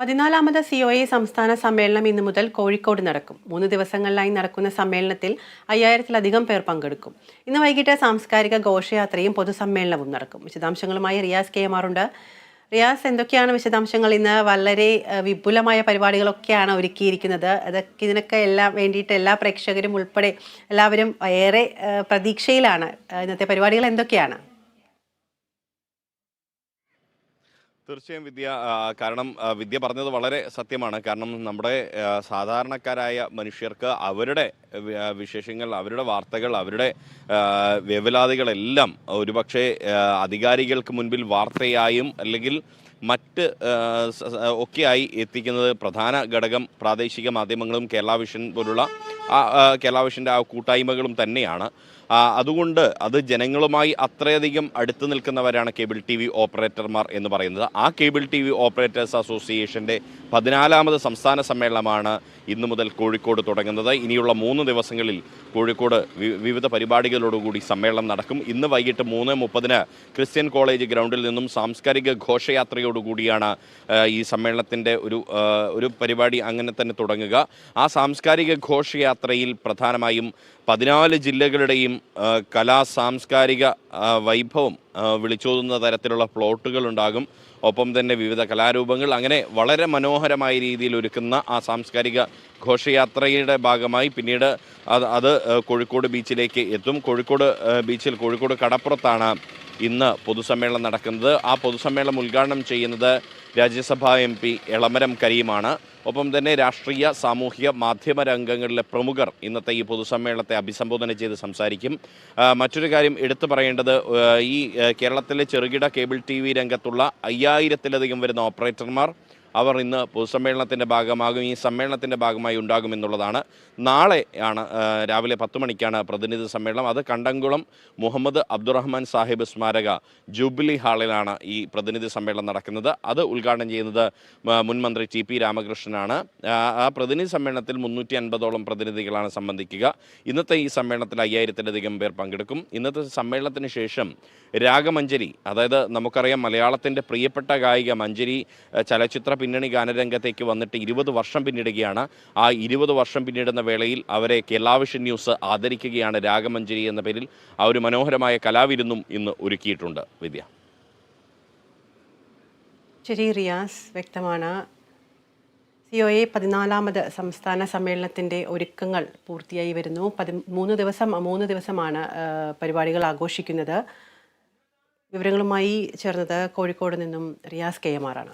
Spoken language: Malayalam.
14ാമത് COA സംസ്ഥാന സമ്മേളനം ഇന്നു മുതൽ കോഴിക്കോട് നടക്കും. 3 ദിവസങ്ങളിലായി നടക്കുന്ന സമ്മേളനത്തിൽ 5000-ലധികം പേർ പങ്കെടുക്കും. ഇന്ന് വൈകിട്ട് സാംസ്കാരിക ഘോഷയാത്രയും പൊതുസമ്മേളനവും നടക്കും. വിശദാംശങ്ങളുമായി റിയാസ് KM ഉണ്ട്. റിയാസ്, എന്തൊക്കെയാണ് വിശദാംശങ്ങൾ? ഇന്ന് വളരെ വിപുലമായ പരിപാടികളൊക്കെയാണ് ഒരുക്കിയിരിക്കുന്നത്. ഇതിനൊക്കെ എല്ലാം വേണ്ടിയിട്ട് എല്ലാ പ്രേക്ഷകരും ഉൾപ്പെടെ എല്ലാവരും ഏറെ പ്രതീക്ഷയിലാണ്. ഇന്നത്തെ പരിപാടികൾ എന്തൊക്കെയാണ്? തീർച്ചയായും കാരണം വിദ്യ പറഞ്ഞത് വളരെ സത്യമാണ്. കാരണം നമ്മുടെ സാധാരണക്കാരായ മനുഷ്യർക്ക് അവരുടെ വിശേഷങ്ങൾ, അവരുടെ വാർത്തകൾ, അവരുടെ വേവലാതികളെല്ലാം ഒരുപക്ഷെ അധികാരികൾക്ക് മുൻപിൽ വാർത്തയായും അല്ലെങ്കിൽ മറ്റ് ഒക്കെയായി എത്തിക്കുന്നത് പ്രധാന ഘടകം പ്രാദേശിക മാധ്യമങ്ങളും കേരള വിഷൻ പോലുള്ള കേരള വിഷൻ്റെ ആ കൂട്ടായ്മകളും തന്നെയാണ്. അതുകൊണ്ട് അത് ജനങ്ങളുമായി അത്രയധികം അടുത്ത് നിൽക്കുന്നവരാണ് കേബിൾ TV ഓപ്പറേറ്റർമാർ എന്ന് പറയുന്നത്. ആ കേബിൾ TV ഓപ്പറേറ്റേഴ്സ് അസോസിയേഷൻ്റെ 14ാമത് സംസ്ഥാന സമ്മേളനമാണ് ഇന്നു മുതൽ കോഴിക്കോട് തുടങ്ങുന്നത്. ഇനിയുള്ള 3 ദിവസങ്ങളിൽ കോഴിക്കോട് വിവിധ പരിപാടികളോടുകൂടി സമ്മേളനം നടക്കും. ഇന്ന് വൈകിട്ട് 3:30 ക്രിസ്ത്യൻ കോളേജ് ഗ്രൗണ്ടിൽ നിന്നും സാംസ്കാരിക ഘോഷയാത്രയോടുകൂടിയാണ് ഈ സമ്മേളനത്തിൻ്റെ ഒരു പരിപാടി അങ്ങനെ തന്നെ തുടങ്ങുക. ആ സാംസ്കാരിക ഘോഷയാത്രയിൽ പ്രധാനമായും 14 ജില്ലകളുടെയും സാംസ്കാരിക വൈഭവം വിളിച്ചോതുന്ന തരത്തിലുള്ള പ്ലോട്ടുകൾ ഉണ്ടാകും. ഒപ്പം തന്നെ വിവിധ കലാരൂപങ്ങൾ, അങ്ങനെ വളരെ മനോഹരമായ രീതിയിൽ ഒരുക്കുന്ന ആ സാംസ്കാരിക ഘോഷയാത്രയുടെ ഭാഗമായി പിന്നീട് അത് കോഴിക്കോട് ബീച്ചിലേക്ക് എത്തും. കോഴിക്കോട് ബീച്ചിൽ കോഴിക്കോട് കടപ്പുറത്താണ് ഇന്ന് പൊതുസമ്മേളനം നടക്കുന്നത്. ആ പൊതുസമ്മേളനം ഉദ്ഘാടനം ചെയ്യുന്നത് രാജ്യസഭാ MP എളമരം കരീമാണ്. ഒപ്പം തന്നെ രാഷ്ട്രീയ, സാമൂഹിക, മാധ്യമ രംഗങ്ങളിലെ പ്രമുഖർ ഇന്നത്തെ ഈ പൊതുസമ്മേളനത്തെ അഭിസംബോധന ചെയ്ത് സംസാരിക്കും. മറ്റൊരു കാര്യം എടുത്തു പറയേണ്ടത്, ഈ കേരളത്തിലെ ചെറുകിട കേബിൾ TV രംഗത്തുള്ള 5000-ലധികം വരുന്ന ഓപ്പറേറ്റർമാർ അവർ ഇന്ന് പൊതുസമ്മേളനത്തിൻ്റെ ഭാഗമാകും. ഈ സമ്മേളനത്തിൻ്റെ ഭാഗമായി ഉണ്ടാകുമെന്നുള്ളതാണ്. നാളെ ആണ് രാവിലെ 10 മണിക്കാണ് പ്രതിനിധി സമ്മേളനം. അത് കണ്ടംകുളം മുഹമ്മദ് അബ്ദുറഹ്മാൻ സാഹിബ് സ്മാരക ജൂബിലി ഹാളിലാണ് ഈ പ്രതിനിധി സമ്മേളനം നടക്കുന്നത്. അത് ഉദ്ഘാടനം ചെയ്യുന്നത് മുൻ മന്ത്രി TP രാമകൃഷ്ണനാണ്. ആ പ്രതിനിധി സമ്മേളനത്തിൽ 350ഓളം പ്രതിനിധികളാണ് സംബന്ധിക്കുക. ഇന്നത്തെ ഈ സമ്മേളനത്തിൽ 5000-ലധികം പേർ പങ്കെടുക്കും. ഇന്നത്തെ സമ്മേളനത്തിന് ശേഷം രാഗമഞ്ജരി, അതായത് നമുക്കറിയാം മലയാളത്തിൻ്റെ പ്രിയപ്പെട്ട ഗായിക മഞ്ജരി ചലച്ചിത്ര പിന്നണി ഗാനരംഗത്തേക്ക് വന്നിട്ട് 20 വർഷം പിന്നിടുകയാണ്. ആ 20 വർഷം പിന്നിടുന്ന വേളയിൽ അവരെ കേരള വിഷൻ ന്യൂസ് ആദരിക്കുകയാണ്. രാഗമഞ്ജരി എന്ന പേരിൽ ആ ഒരു മനോഹരമായ കലാവിരുന്നും ഇന്ന് ഒരുക്കിയിട്ടുണ്ട്. വിദ്യ. ശരി റിയാസ്, വ്യക്തമാണ്. COA 14ാമത് സംസ്ഥാന സമ്മേളനത്തിൻ്റെ ഒരുക്കങ്ങൾ പൂർത്തിയായി വരുന്നു. 3 ദിവസമാണ് പരിപാടികൾ ആഘോഷിക്കുന്നത്. വിവരങ്ങളുമായി ചേർന്നത് കോഴിക്കോട് നിന്നും റിയാസ് KM ആണ്.